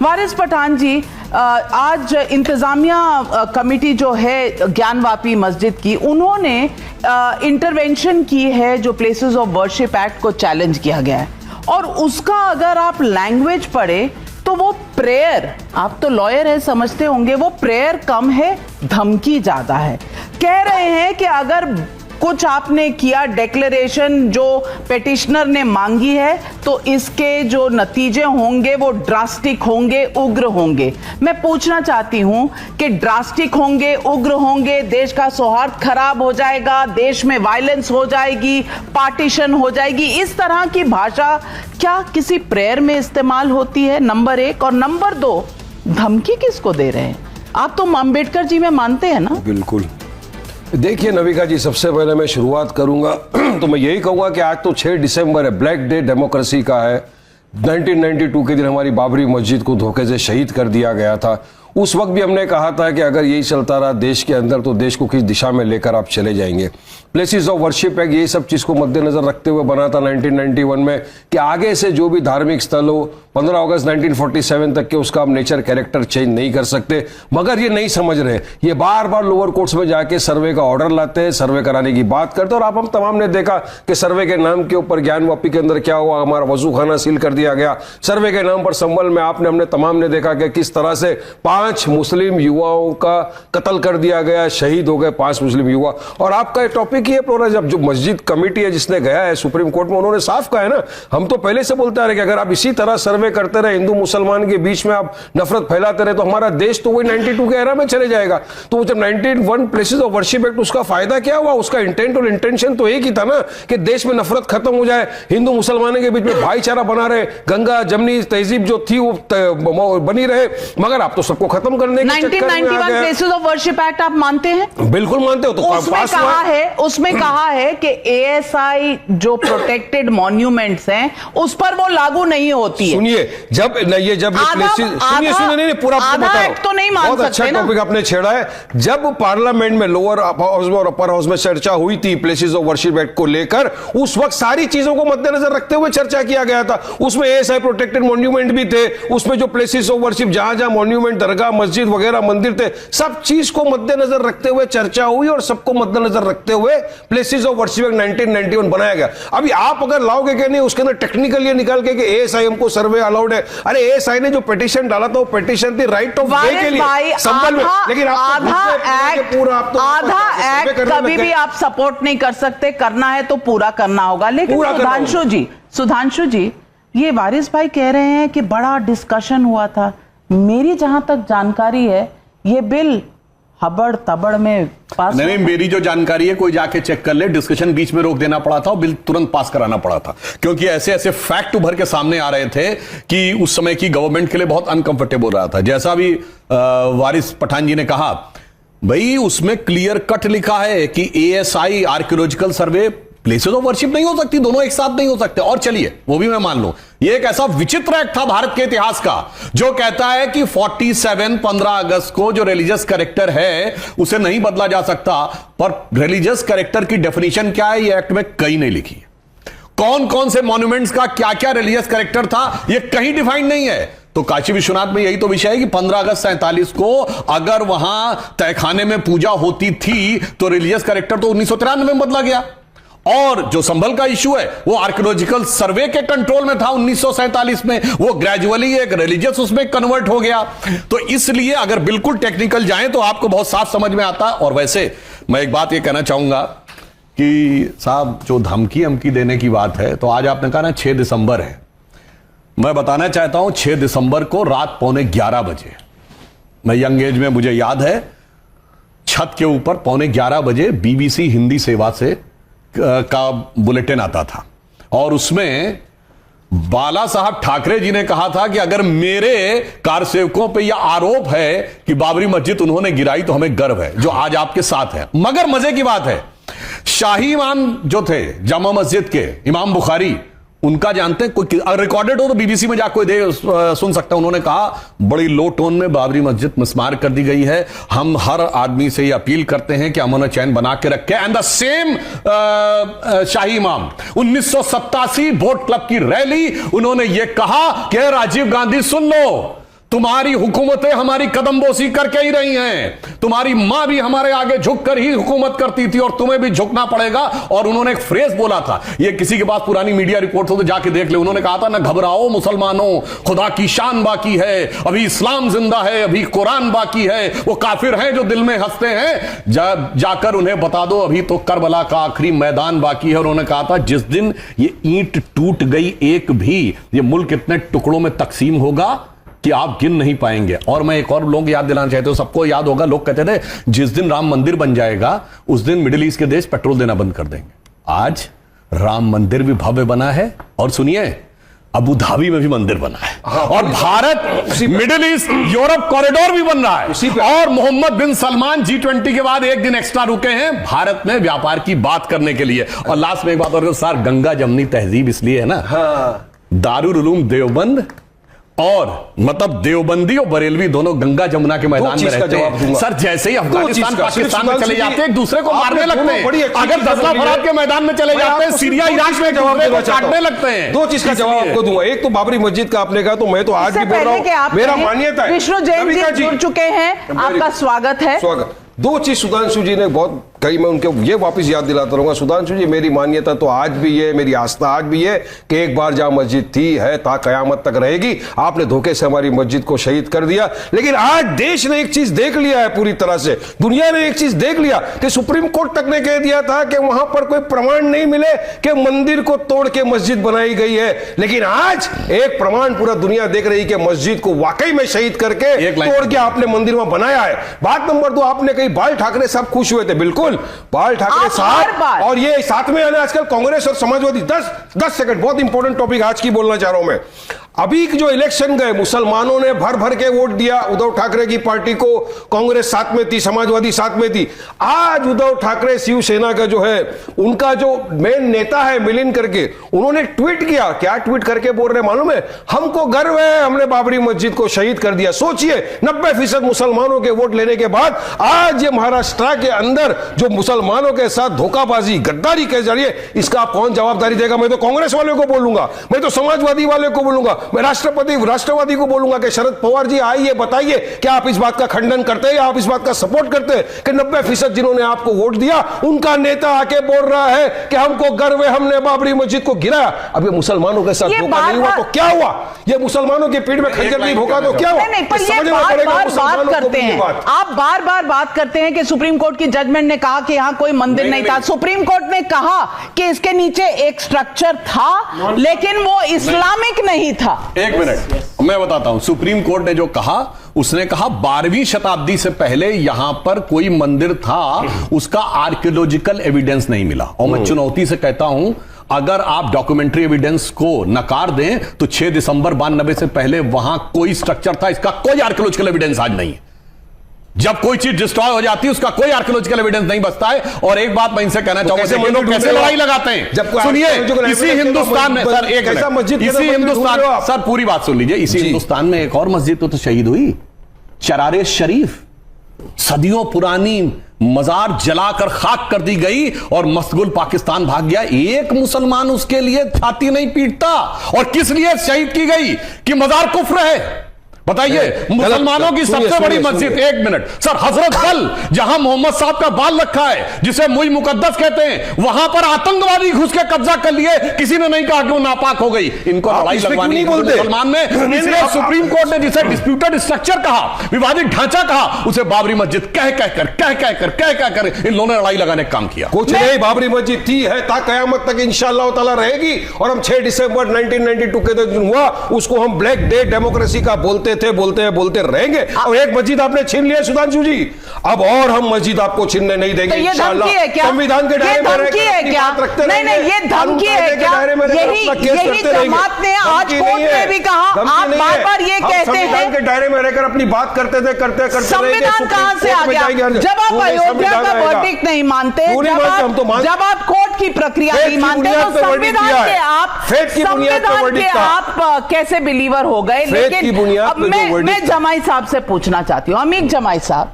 वारिस पठान जी, आज इंतजामिया कमेटी जो है ज्ञानवापी मस्जिद की, उन्होंने इंटरवेंशन की है जो प्लेसेस ऑफ वर्शिप एक्ट को चैलेंज किया गया है, और उसका अगर आप लैंग्वेज पढ़े तो वो प्रेयर, आप तो लॉयर है समझते होंगे, वो प्रेयर कम है धमकी ज्यादा है। कह रहे हैं कि अगर कुछ आपने किया डिक्लेरेशन जो पेटिशनर ने मांगी है तो इसके जो नतीजे होंगे वो ड्रास्टिक होंगे, उग्र होंगे। मैं पूछना चाहती हूं कि ड्रास्टिक होंगे, उग्र होंगे, देश का सौहार्द खराब हो जाएगा, देश में वायलेंस हो जाएगी, पार्टीशन हो जाएगी, इस तरह की भाषा क्या किसी प्रेयर में इस्तेमाल होती है? नंबर एक। और नंबर दो, धमकी किसको दे रहे हैं? आप तो अम्बेडकर जी में मानते हैं ना? बिल्कुल। देखिए नविका जी, सबसे पहले मैं शुरुआत करूंगा तो मैं यही कहूंगा कि आज तो 6 दिसंबर है, ब्लैक डे डेमोक्रेसी का है। 1992 के दिन हमारी बाबरी मस्जिद को धोखे से शहीद कर दिया गया था। उस वक्त भी हमने कहा था कि अगर यही चलता रहा देश के अंदर तो देश को किस दिशा में लेकर आप चले जाएंगे। प्लेसेस ऑफ वर्शिप एक्ट ये सब चीज़ को मद्देनजर रखते हुए बना था 1991 में कि आगे से जो भी धार्मिक स्थल हो 15 अगस्त 1947 तक के उसका आप नेचर कैरेक्टर चेंज नहीं कर सकते। मगर ये नहीं समझ रहे, ये बार बार लोअर कोर्ट्स में जाके सर्वे का ऑर्डर लाते हैं, सर्वे कराने की बात करते हैं। और आप हम तमाम ने देखा कि सर्वे के नाम के ऊपर ज्ञानवापी के अंदर क्या हुआ, हमारा वजू खाना सील कर दिया गया। सर्वे के नाम पर संभल में हमने तमाम ने देखा कि किस तरह से 5 मुस्लिम युवाओं का कत्ल कर दिया गया, शहीद हो गए 5 मुस्लिम युवा। और आपका टॉपिक ही है, जब जो मस्जिद कमेटी है जिसने गया है सुप्रीम कोर्ट में, उन्होंने साफ कहा है ना, हम तो पहले से बोलते आ रहे कि अगर आप इसी तरह सर्वे करते रहे, हिंदू मुसलमान के बीच में आप नफरत फैलाते रहे, तो हमारा देश तो वही 92 के एरा में चले जाएगा। तो जब 91 प्लेसेस ऑफ वर्शिप एक्ट, उसका फायदा क्या हुआ? उसका इंटेंट और इंटेंशन तो एक ही था ना कि देश में नफरत खत्म हो जाए, हिंदू मुसलमानों के बीच में भाईचारा बना रहे, गंगा जमनी तहजीब जो थी वो बनी रहे। मगर आप तो सबको खत्म करने के चक्कर में आ गए। 1991 प्लेसेस ऑफ वर्शिप एक्ट आप मानते हैं? बिल्कुल मानते हो। तो उसमें कहा है कि एएसआई जो प्रोटेक्टेड मॉन्यूमेंट्स हैं उस पर वो लागू नहीं होती है। सुनिए, जब पूरा तो नहीं मान बहुत अच्छा टॉपिक आपने छेड़ा है। जब पार्लियामेंट में लोअर हाउस और अपर हाउस में चर्चा हुई थी प्लेसेस ऑफ वर्शिप एक्ट को लेकर, उस वक्त सारी चीजों को मद्देनजर रखते हुए चर्चा किया गया था। उसमें एएसआई प्रोटेक्टेड मॉन्यूमेंट भी थे, उसमें जो प्लेसेस ऑफ वर्शिप जहां जहां मॉन्यूमेंट, दरगाह, मस्जिद वगैरह मंदिर थे, सब चीज को मद्देनजर रखते हुए चर्चा हुई और सबको मद्देनजर रखते हुए प्लेसेस ऑफ वर्शिप एक्ट 1991 बनाया गया। अभी आप अगर लाओगे कि नहीं उसके अंदर टेक्निकल ये निकाल के कि एएसआई हमको सर्वे अलाउड है, अरे एएसआई ने जो पिटीशन डाला था वो पिटीशन थी राइट ऑफ वे के लिए संबल में, लेकिन आधा एक्ट कभी भी आप सपोर्ट नहीं कर सकते, करना है तो पूरा करना होगा। लेकिन सुधांशु जी, ये वारिस भाई कह रहे हैं कि बड़ा डिस्कशन हुआ था। मेरी जहां तक जानकारी है ये बिल हबड़ तबड़ में पास नहीं, मेरी जो जानकारी है कोई जाके चेक कर ले, डिस्कशन बीच में रोक देना पड़ा था और बिल तुरंत पास कराना पड़ा था, क्योंकि ऐसे ऐसे फैक्ट उभर के सामने आ रहे थे कि उस समय की गवर्नमेंट के लिए बहुत अनकंफर्टेबल रहा था। जैसा भी वारिस पठान जी ने कहा, भाई उसमें क्लियर कट लिखा है कि ASI archaeological survey places of worship नहीं हो सकती, दोनों एक साथ नहीं हो सकते। और चलिए वो भी मैं मान लूं, ये एक ऐसा विचित्र एक्ट था भारत के इतिहास का जो कहता है कि 15 अगस्त को जो रिलीजियस कैरेक्टर है उसे नहीं बदला जा सकता। पर रिलीजियस कैरेक्टर की डेफिनेशन क्या है ये एक्ट में कहीं नहीं लिखी है। कौन कौन से मॉन्यूमेंट्स का क्या क्या रिलीजियस कैरेक्टर था ये कहीं डिफाइंड नहीं है। तो काशी विश्वनाथ में यही तो विषय है कि 15 अगस्त 47 को अगर वहां तहखाने में पूजा होती थी तो रिलीजियस कैरेक्टर तो 1993 में बदला गया। और जो संभल का इश्यू है वो आर्कियोलॉजिकल सर्वे के कंट्रोल में था 1947 में, वो ग्रेजुअली एक रिलीजियस उसमें कन्वर्ट हो गया। तो इसलिए अगर बिल्कुल टेक्निकल जाएं तो आपको बहुत साफ समझ में आता है। और वैसे मैं एक बात ये कहना चाहूंगा कि साहब जो धमकी देने की बात है, तो आज आपने कहा ना 6 दिसंबर है, मैं बताना चाहता हूं 6 दिसंबर को रात 11:15 बजे, मैं यंग एज में मुझे याद है, छत के ऊपर 11:15 बजे बीबीसी हिंदी सेवा से का बुलेटिन आता था और उसमें बाला साहब ठाकरे जी ने कहा था कि अगर मेरे कारसेवकों पे यह आरोप है कि बाबरी मस्जिद उन्होंने गिराई तो हमें गर्व है जो आज आपके साथ है। मगर मजे की बात है, शाही इमाम जो थे जामा मस्जिद के इमाम बुखारी, उनका जानते हैं, कोई रिकॉर्डेड हो तो बीबीसी में जाकर कोई सुन सकता है। उन्होंने कहा बड़ी लो टोन में बाबरी मस्जिद मिसमार कर दी गई है, हम हर आदमी से ये अपील करते हैं कि अमन चैन बना के रखे। एंड द सेम शाही इमाम 1987 बोट क्लब की रैली, उन्होंने ये कहा कि राजीव गांधी सुन लो, तुम्हारी हुकूमतें हमारी कदमबोसी करके ही रही हैं। तुम्हारी मां भी हमारे आगे झुककर ही हुकूमत करती थी और तुम्हें भी झुकना पड़ेगा। और उन्होंने एक फ्रेज बोला था, ये किसी के पास पुरानी मीडिया रिपोर्ट हो तो जाके देख ले, उन्होंने कहा था ना घबराओ मुसलमानों, खुदा की शान बाकी है, अभी इस्लाम जिंदा है, अभी कुरान बाकी है, वो काफिर हैं जो दिल में हंसते हैं, जाकर उन्हें बता दो अभी तो करबला का आखिरी मैदान बाकी है। और उन्होंने कहा था जिस दिन ये ईंट टूट गई एक भी, ये मुल्क इतने टुकड़ों में तकसीम होगा कि आप गिन नहीं पाएंगे। और मैं एक और लोग याद दिलाना चाहते हो, सबको याद होगा, लोग कहते थे जिस दिन राम मंदिर बन जाएगा उस दिन मिडिल ईस्ट के देश पेट्रोल देना बंद कर देंगे। आज राम मंदिर भी भव्य बना है और सुनिए अबू धाबी में भी मंदिर बना है। और Bharat middle east Europe corridor भी बन रहा है। और मोहम्मद बिन सलमान G20 के बाद एक दिन एक्स्ट्रा रुके हैं भारत में व्यापार की बात करने के लिए। और लास्ट में एक बात और सर, गंगा जमनी तहजीब इसलिए है ना, दारुल उलूम देवबंद और मतलब देवबंदी और बरेलवी दोनों गंगा जमुना के मैदान में रहते हैं। सर जैसे ही अफगानिस्तान पाकिस्तान में चले जाते हैं एक दूसरे को मारने लगते हैं। अगर दसला फरात के मैदान में चले जाते हैं सीरिया इराक में काटने लगते हैं। दो चीज का जवाब आपको दूंगा। एक तो बाबरी मस्जिद का आपने कहा, तो मैं तो आज भी बोल रहा हूं, मेरा मान्यता है। विष्णु जैन जी जुड़ चुके हैं, आपका स्वागत है। स्वागत। दो चीज सुधांशु जी ने बहुत कही, मैं उनके ये वापस याद दिलाता रहूंगा। सुधांशु जी, मेरी मान्यता तो आज भी है, मेरी आस्था आज भी है कि एक बार जहां मस्जिद थी है ता कयामत तक रहेगी। आपने धोखे से हमारी मस्जिद को शहीद कर दिया, लेकिन आज देश ने एक चीज देख लिया है पूरी तरह से, दुनिया ने एक चीज देख लिया कि सुप्रीम कोर्ट तक ने कह दिया था कि वहां पर कोई प्रमाण नहीं मिले कि मंदिर को तोड़ के मस्जिद बनाई गई है, लेकिन आज एक प्रमाण पूरा दुनिया देख रही कि मस्जिद को वाकई में शहीद करके तोड़ के आपने मंदिर में बनाया है। बात नंबर 2, आपने कही बाल ठाकरे साहब खुश हुए थे। बिल्कुल, बाल ठाकरे साहब और ये साथ में आने आजकल कांग्रेस और समाजवादी 10 सेकंड, बहुत इंपॉर्टेंट टॉपिक आज की बोलना चाह रहा हूं मैं। अभी जो इलेक्शन गए, मुसलमानों ने भर भर के वोट दिया उद्धव ठाकरे की पार्टी को, कांग्रेस साथ में थी, समाजवादी साथ में थी। आज उद्धव ठाकरे शिवसेना का जो है, उनका जो मेन नेता है मिलिंद करके, उन्होंने ट्वीट किया। क्या ट्वीट करके बोल रहे मालूम है? हमको गर्व है, हमने बाबरी मस्जिद को शहीद कर दिया। सोचिए, 90% मुसलमानों के वोट लेने के बाद आज ये महाराष्ट्र के अंदर जो मुसलमानों के साथ धोखाबाजी, गद्दारी की जा रही है, इसका आप कौन जवाबदारी देगा? मैं तो कांग्रेस वाले को बोलूंगा, मैं तो समाजवादी वाले को बोलूंगा, मैं राष्ट्रवादी को बोलूंगा कि शरद पवार जी आइए, बताइए क्या आप इस बात का खंडन करते हैं या आप इस बात का सपोर्ट करते हैं कि 90% जिन्होंने आपको वोट दिया उनका नेता आके बोल रहा है कि हमको गर्व है, हमने बाबरी मस्जिद को गिराया। अब ये मुसलमानों के साथ धोखा नहीं हुआ तो क्या हुआ? ये मुसलमानों की पीठ में खंजर नहीं भोंका तो क्या हुआ? नहीं, पर ये बात करते हैं, आप बार बार बात करते हैं कि सुप्रीम कोर्ट की जजमेंट ने कहा कि यहां कोई मंदिर नहीं था। सुप्रीम कोर्ट ने कहा कि इसके नीचे एक स्ट्रक्चर था लेकिन वो इस्लामिक नहीं था। एक मिनट, मैं बताता हूं। सुप्रीम कोर्ट ने जो कहा, उसने कहा 12वीं शताब्दी से पहले यहां पर कोई मंदिर था, उसका आर्कियोलॉजिकल एविडेंस नहीं मिला। और मैं चुनौती से कहता हूं, अगर आप डॉक्यूमेंट्री एविडेंस को नकार दें तो 6 दिसंबर 92 से पहले वहां कोई स्ट्रक्चर था, इसका कोई आर्कियोलॉजिकल एविडेंस आज नहीं है। जब कोई चीज डिस्ट्रॉय हो जाती है उसका कोई आर्कियोलॉजिकल एविडेंस नहीं बचता है। और एक बात मैं इनसे कहना चाहूंगा, लोग कैसे लड़ाई लगाते हैं। सुनिए, इसी हिंदुस्तान में सर, एक मिनट, इसी हिंदुस्तान, सर पूरी बात सुन लीजिए, इसी हिंदुस्तान में एक और मस्जिद तो शहीद हुई, चरारे शरीफ, सदियों पुरानी मजार जलाकर खाक कर दी गई और मस्तगुल पाकिस्तान भाग गया। एक मुसलमान उसके लिए छाती नहीं पीटता। और किस लिए शहीद की गई? कि मजार कुफ्र है। बताइए, मुसलमानों की सबसे बड़ी मस्जिद, एक मिनट सर, हजरत बल, जहां मोहम्मद साहब का बाल रखा है, जिसे मुई मुकद्दस कहते हैं, वहां पर आतंकवादी घुस के कब्जा कर लिए, किसी ने नहीं कहा कि वो नापाक हो गई। इनको लड़ाई लगवानी मुसलमान में, इसलिए सुप्रीम कोर्ट ने जिसे डिस्प्यूटेड स्ट्रक्चर कहा, विवादित ढांचा कहा, उसे बाबरी मस्जिद कह कहकर इन लोगों ने लड़ाई लगाने का काम किया। कुछ नहीं, बाबरी मस्जिद थी है ता कयामत तक इंशाअल्लाह ताला रहेगी। और हम 6 दिसंबर 1992 के दिन हुआ, उसको हम ब्लैक डे डेमोक्रेसी का बोलते रहेंगे। और एक मस्जिद आपने छीन लिया सुधांशु जी, अब और हम मस्जिद आपको छीनने नहीं देंगे इंशाअल्लाह। संविधान के दायरे में रखते रहेंगे। नहीं, ये धमकी है क्या? यही जमात ने आज कोर्ट में भी कहा, आप बार-बार ये कहते हैं संविधान के दायरे में रहकर अपनी बात करते संविधान कहां से आ गया? जब आप अयोध्या का वर्डिक्ट नहीं मानते, जब आप कोर्ट की प्रक्रिया नहीं मानते, तो संविधान के आप कैसे बिलीवर हो गए? लेकिन मैं जमाई साहब से पूछना चाहती हूं, अमीक जमाई साहब,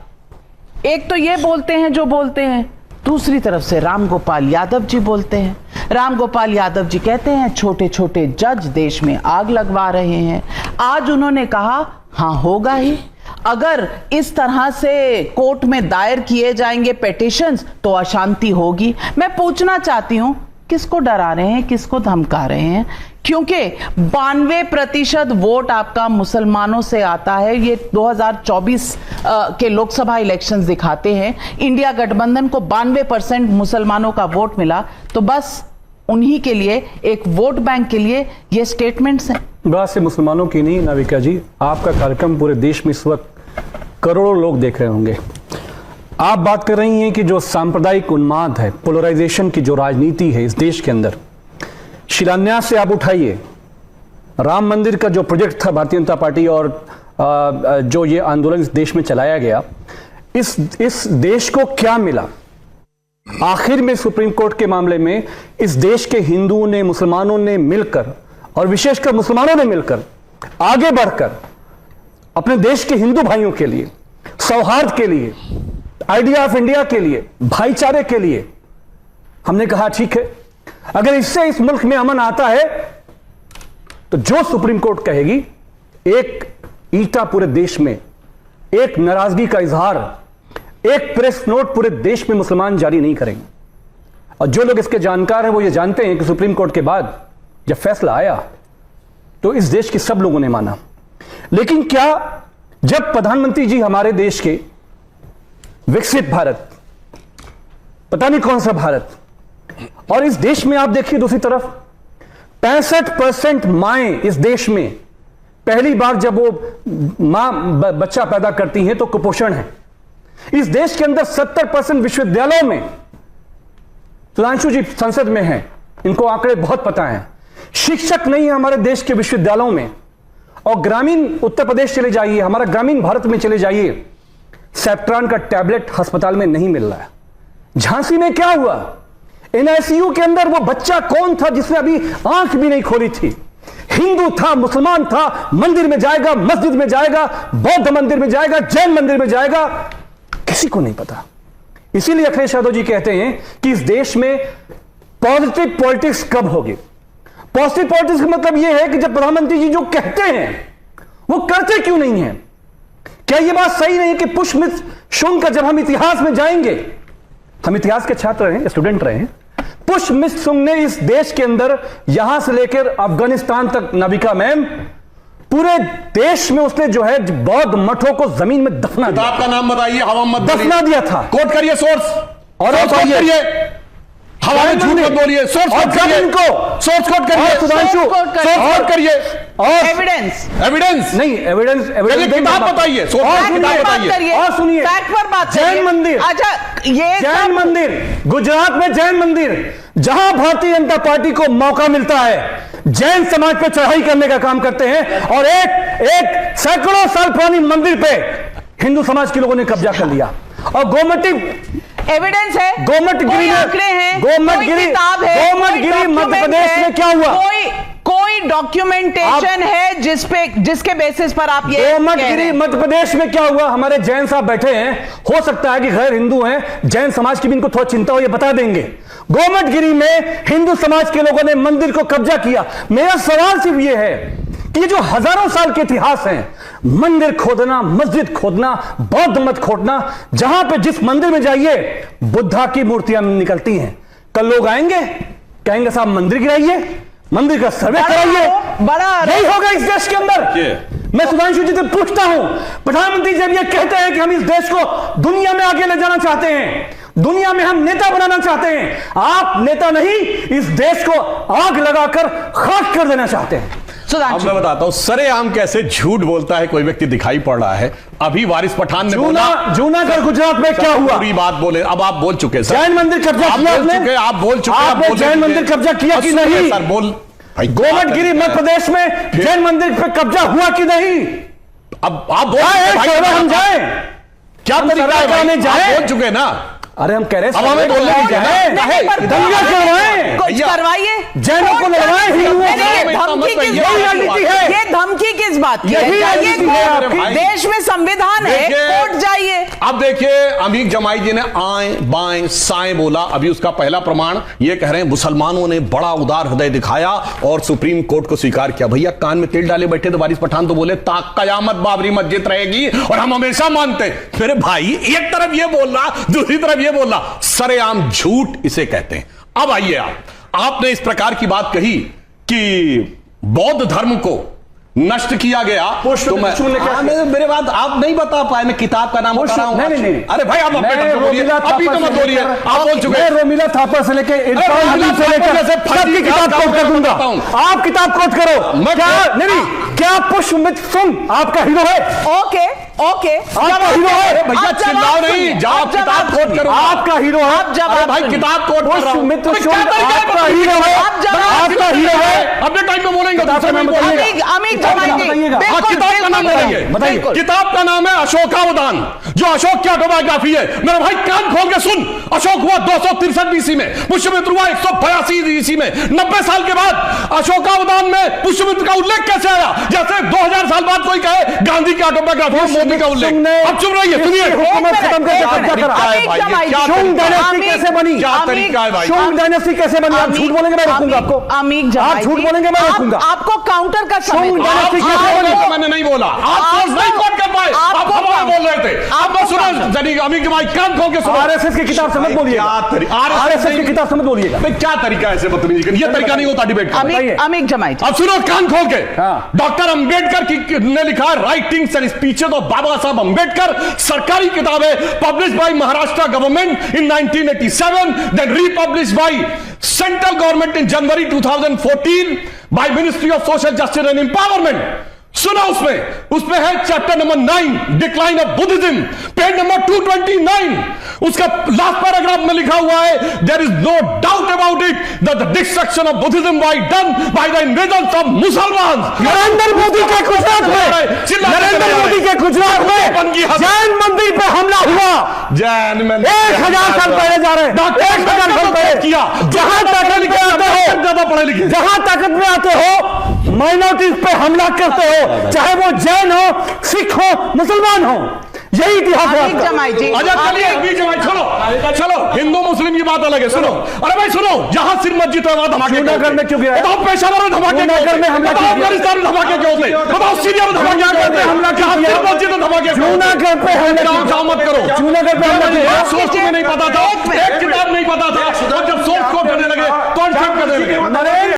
एक तो ये बोलते हैं जो बोलते हैं, दूसरी तरफ से रामगोपाल यादव जी बोलते हैं। रामगोपाल यादव जी कहते हैं छोटे छोटे जज देश में आग लगवा रहे हैं। आज उन्होंने कहा हाँ होगा ही। अगर इस तरह से कोर्ट में दायर किए जाएंगे पिटीशंस तो अशांति होगी। मैं पूछना चाहती हूं, किसको डरा रहे हैं, किसको धमका रहे हैं? क्योंकि 92% वोट आपका मुसलमानों से आता है। ये 2024 के लोकसभा इलेक्शंस दिखाते हैं। इंडिया गठबंधन को 92% मुसलमानों का वोट मिला, तो बस उन्हीं के लिए, एक वोट बैंक के लिए ये स्टेटमेंट्स हैं। बात से मुसलमानों की नहीं नाविका जी, आपका कार्यक्रम पूरे देश में इस वक्त करोड़ों लोग देख रहे होंगे। आप बात कर रही हैं कि जो सांप्रदायिक उन्माद है, पोलराइजेशन की जो राजनीति है इस देश के अंदर, शिलान्यास से आप उठाइए, राम मंदिर का जो प्रोजेक्ट था भारतीय जनता पार्टी और जो ये आंदोलन इस देश में चलाया गया, इस देश को क्या मिला? आखिर में सुप्रीम कोर्ट के मामले में इस देश के हिंदुओं ने, मुसलमानों ने मिलकर, और विशेषकर मुसलमानों ने मिलकर आगे बढ़कर अपने देश के हिंदू भाइयों के लिए, सौहार्द के लिए, आइडिया ऑफ इंडिया के लिए, भाईचारे के लिए हमने कहा ठीक है, अगर इससे इस मुल्क में अमन आता है तो जो सुप्रीम कोर्ट कहेगी, एक ईटा पूरे देश में, एक नाराजगी का इजहार, एक प्रेस नोट पूरे देश में मुसलमान जारी नहीं करेंगे। और जो लोग इसके जानकार हैं वो ये जानते हैं कि सुप्रीम कोर्ट के बाद जब फैसला आया तो इस देश के सब लोगों ने माना। लेकिन क्या जब प्रधानमंत्री जी हमारे देश के विकसित भारत, पता नहीं कौन सा भारत, और इस देश में आप देखिए दूसरी तरफ 65% माएं इस देश में पहली बार जब वो मां बच्चा पैदा करती हैं तो कुपोषण है। इस देश के अंदर 70% विश्वविद्यालयों में, सुधांशु जी संसद में हैं, इनको आंकड़े बहुत पता हैं, शिक्षक नहीं है हमारे देश के विश्वविद्यालयों में। और ग्रामीण उत्तर प्रदेश चले जाइए, हमारा ग्रामीण भारत में चले जाइए, सेप्ट्रान का टैबलेट अस्पताल में नहीं मिल रहा है। झांसी में क्या हुआ? एनआईसीयू के अंदर वो बच्चा कौन था जिसने अभी आंख भी नहीं खोली थी? हिंदू था, मुसलमान था, मंदिर में जाएगा, मस्जिद में जाएगा, बौद्ध मंदिर में जाएगा, जैन मंदिर में जाएगा, किसी को नहीं पता। इसीलिए अखिलेश यादव जी कहते हैं कि इस देश में पॉजिटिव पॉलिटिक्स कब होगी। पॉजिटिव पॉलिटिक्स का मतलब यह है कि जब प्रधानमंत्री जी जो कहते हैं वो करते क्यों नहीं है? क्या यह बात सही नहीं कि पुष्पमित्र शुंग का, जब हम इतिहास में जाएंगे, हम इतिहास के छात्र रहे, स्टूडेंट रहे, पुष्पमित्र शुंग ने इस देश के अंदर यहां से लेकर अफगानिस्तान तक, नाविका मैम, पूरे देश में उसने जो है बौद्ध मठों को जमीन में दफना दिया। आपका नाम बताइए, हवा मत दफना दिया था। कोट करिए सोर्स, और हवा में झूठ मत बोलिए, सोर्स कोट करिए, इनको सोर्स कोट करिए, सुधांशु सोर्स कोट करिए, और एविडेंस नहीं, एविडेंस किताब बताइए, सोर्स किताब बताइए, और सुनिए, फैक्ट पर बात जैन मंदिर, अच्छा ये जैन मंदिर, गुजरात में जैन मंदिर, जहां भारतीय जनता पार्टी को मौका मिलता है जैन समाज पर चढ़ाई करने का काम करते हैं, और एक सैकड़ों साल पुरानी मंदिर पे हिंदू समाज के लोगों ने कब्जा कर लिया। और गोमती एविडेंस है, गोमटगिरी आंकड़े हैं, गोमटगिरी, किताब है, गोमटगिरी मध्य प्रदेश में क्या हुआ? कोई डॉक्यूमेंटेशन है जिसके बेसिस पर आप ये गोमटगिरी मध्य प्रदेश में क्या हुआ? हमारे जैन साहब बैठे हैं, हो सकता है कि गैर हिंदू हैं, जैन समाज की भी इनको थोड़ा चिंता हो, ये बता देंगे। गोमटगिरी में हिंदू समाज के लोगों ने मंदिर को कब्जा किया। मेरा सवाल सिर्फ ये है कि ये जो हजारों साल के इतिहास हैं, मंदिर खोदना, मस्जिद खोदना, बौद्ध मत खोदना, जहां पे जिस मंदिर में जाइए बुद्धा की मूर्तियां निकलती हैं, कल लोग आएंगे कहेंगे साहब मंदिर गिराइए, मंदिर का सर्वे कराइए, यही होगा इस देश के अंदर। मैं सुधांशु जी से पूछता हूं, प्रधानमंत्री जब ये कहते हैं कि हम इस देश को दुनिया में आगे ले जाना चाहते हैं, दुनिया में हम नेता बनाना चाहते हैं, आप नेता नहीं, इस देश को आग लगाकर खाक कर देना चाहते हैं। अब मैं बताता हूं सरेआम कैसे झूठ बोलता है कोई व्यक्ति दिखाई पड़ रहा है। अभी वारिस पठान ने बोला, जूनागढ़ गुजरात में क्या हुआ? पूरी बात बोले, अब आप बोल चुके सर। जैन मंदिर कब्जा किया आपने? आप बोल चुके, आपने जैन मंदिर कब्जा किया कि नहीं? सर बोल, गोमटगिरी मध्य प्रदेश में जैन मंदिर पे कब्जा हुआ कि नहीं? अब आप बोल, हम जाए क्या तरीका है? जाए, बोल चुके ना। अरे हम कह रहे हैं हमें बोलने की जाए, दंगा करवाएं, कुछ करवाइए, जैनों को लड़वाएं, ये धमकी किस बात की है? देश में संविधान है, कोर्ट जाइए। अब देखिए अमीक जमाई जी ने आए बाएं साएं बोला। अभी उसका पहला प्रमाण ये कह रहे हैं मुसलमानों ने बड़ा उदार हृदय दिखाया और सुप्रीम कोर्ट को स्वीकार किया। भैया कान में तेल डाले बैठे थे वारिस पठान तो बोले ताक कयामत बाबरी मस्जिद रहेगी और हम हमेशा मानते हैं। मेरे भाई एक तरफ ये बोल रहा दूसरी तरफ ये बोल रहा, सरेआम झूठ इसे कहते हैं। अब आइए आपने इस प्रकार की बात कही कि बौद्ध धर्म को नष्ट किया गया तो मेरे बात आप नहीं बता पाए। मैं किताब का नाम बता रहा हूं। नहीं। अरे भाई आप अभी तो मत बोलिए, आप बोल चुके हैं। रोमिला थापर से लेके इरफान हबीब से लेकर सबकी किताब कोट कर दूंगा। आप किताब कोट करो। क्या पुष्पमित्र सुन आपका हीरो है? ओके आपका हीरो है? भैया चिल्लाओ नहीं, आप किताब कोट करो। आपका हीरो है? आप जवाब भाई किताब कोट कर रहा हूं। पुष्पमित्र सुन आपका हीरो है? आपका हीरो है? अपने टाइम में बोलेंगे। किताब का नाम बताइए। किताब का नाम है अशोकावदान, जो अशोक की ऑटोबायोग्राफी है। मेरा भाई कान खोल के सुन। अशोक हुआ 263 ईस्वी में, पुष्यमित्र हुआ 182 ईस्वी में। 90 साल के बाद अशोकावदान में पुष्यमित्र का उल्लेख कैसे आया? जैसे 2000 साल बाद कोई कहे गांधी की ऑटोबायोग्राफी में मोदी का उल्लेख। अब चुप रहिए, सुनिए। हुकूमत खत्म करके कब्जा करा। शुंग डायनेस्टी कैसे बनी? क्या तरीका है भाई? शुंग डायनेस्टी कैसे बनी? आप झूठ बोलेंगे मैं रोकूंगा आपको। आप झूठ बोलेंगे मैं रोकूंगा आपको काउंटर का समय। शुंग डायनेस्टी कैसे बनी? मैंने नहीं बोला, आप सोच नहीं कोट कर पाए, आप हवा बोल रहे थे। आप बस सुनो अमीक जमाई, कान खोल के सुनो। आरएसएस की किताब समझ बोलिएगा। आरएसएस की किताब समझ बोलिएगा। क्या तरीका है ऐसे बदतमीजी करने? ये तरीका नहीं होता डिबेट का। अमीक जमाई अब सुनो कान खोल के। हाँ। डॉक्टर अंबेडकर ने लिखा writings and speeches of Baba Saheb Ambedkar, सरकारी किताब है, publish by Maharashtra government in 1987, then republish by central government in January 2014 by ministry of social justice and empowerment. सुना उसमें है chapter number 9 decline of Buddhism, page number 229। उसका लास्ट पैराग्राफ में लिखा हुआ है there is no doubt about it that the destruction of Buddhism was done by the invasions of मुसलमान। नरेंद्र मोदी के गुजरात में जैन मंदिर पे हमला हुआ। जैन में 1000 साल पहले जा रहे हैं। 1000 साल पहले किया। जहां ताकत में आते हो माइनॉरिटीज पे हमला करते हो, चाहे वो जैन हो, सिख हो, मुसलमान हो। यही इतिहास है। चलो हिंदू मुस्लिम की बात अलग है। सुनो, अरे भाई सुनो, जहां सिर मस्जिद है वहां धमाके क्यों गिरा? बताओ पेशावर में धमाके में हमला किया, अफगानिस्तान में धमाके क्यों थे? बताओ सीरिया में धमाके हमला किया, सिर मस्जिद में धमाके जूनागढ़ पे हमला मत करो। जूनागढ़ पे हमला सोच तुम्हें नहीं पता था, एक किताब नहीं पता था, और जब सोच को करने लगे कॉन्सेप्ट करने लगे।